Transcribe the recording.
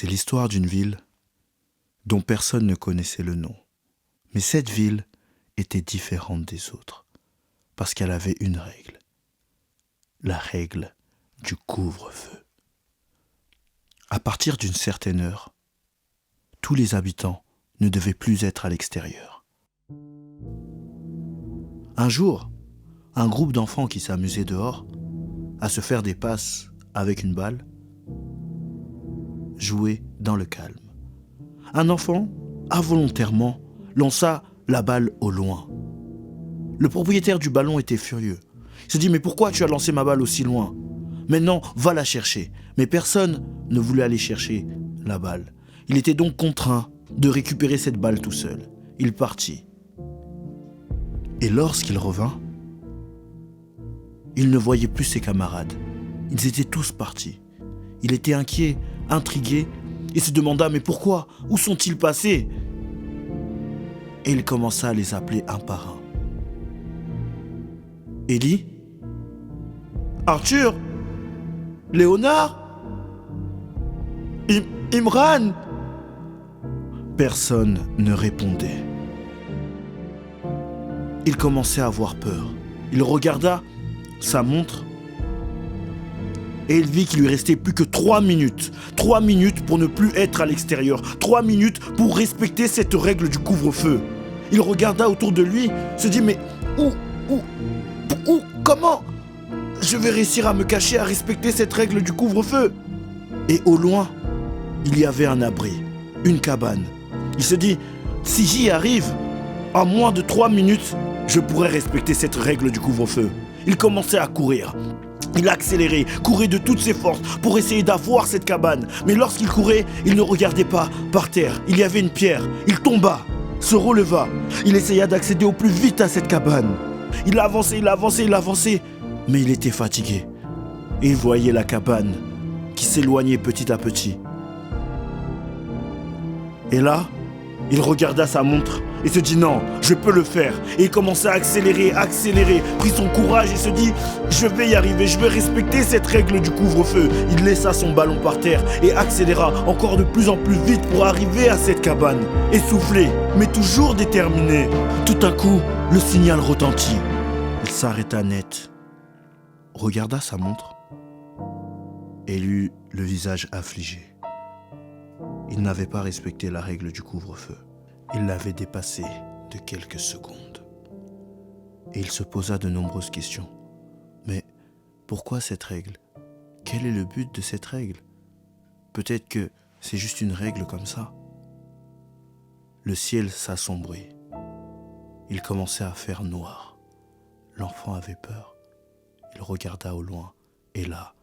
C'est l'histoire d'une ville dont personne ne connaissait le nom. Mais cette ville était différente des autres, parce qu'elle avait une règle. La règle du couvre-feu. À partir d'une certaine heure, tous les habitants ne devaient plus être à l'extérieur. Un jour, un groupe d'enfants qui s'amusaient dehors à se faire des passes avec une balle jouait dans le calme. Un enfant, involontairement, lança la balle au loin. Le propriétaire du ballon était furieux. Il se dit « Mais pourquoi tu as lancé ma balle aussi loin ? Maintenant, va la chercher. » Mais personne ne voulait aller chercher la balle. Il était donc contraint de récupérer cette balle tout seul. Il partit. Et lorsqu'il revint, il ne voyait plus ses camarades. Ils étaient tous partis. Il était inquiet, intrigué, et se demanda « Mais pourquoi ? Où sont-ils passés ?» Et il commença à les appeler un par un. Élie, Arthur, Léonard, Imran. Personne ne répondait. Il commençait à avoir peur. Il regarda sa montre et il vit qu'il lui restait plus que 3 minutes. 3 minutes pour ne plus être à l'extérieur. 3 minutes pour respecter cette règle du couvre-feu. Il regarda autour de lui, se dit « Mais où, comment je vais réussir à me cacher, à respecter cette règle du couvre-feu ?» Et au loin, il y avait un abri, une cabane. Il se dit « Si j'y arrive, en moins de 3 minutes, je pourrai respecter cette règle du couvre-feu. » Il commençait à courir. Il accélérait, courait de toutes ses forces pour essayer d'avoir cette cabane. Mais lorsqu'il courait, il ne regardait pas par terre. Il y avait une pierre. Il tomba, se releva. Il essaya d'accéder au plus vite à cette cabane. Il avançait, mais il était fatigué. Et il voyait la cabane qui s'éloignait petit à petit. Et là, il regarda sa montre et se dit « Non, je peux le faire ». Et il commença à accélérer, prit son courage et se dit « Je vais y arriver, je vais respecter cette règle du couvre-feu ». Il laissa son ballon par terre et accéléra encore de plus en plus vite pour arriver à cette cabane. Essoufflé, mais toujours déterminé. Tout à coup, le signal retentit. Il s'arrêta net, regarda sa montre et eut le visage affligé. Il n'avait pas respecté la règle du couvre-feu. Il l'avait dépassée de quelques secondes. Et il se posa de nombreuses questions. Mais pourquoi cette règle ? Quel est le but de cette règle ? Peut-être que c'est juste une règle comme ça. Le ciel s'assombrit. Il commençait à faire noir. L'enfant avait peur. Il regarda au loin. Et là,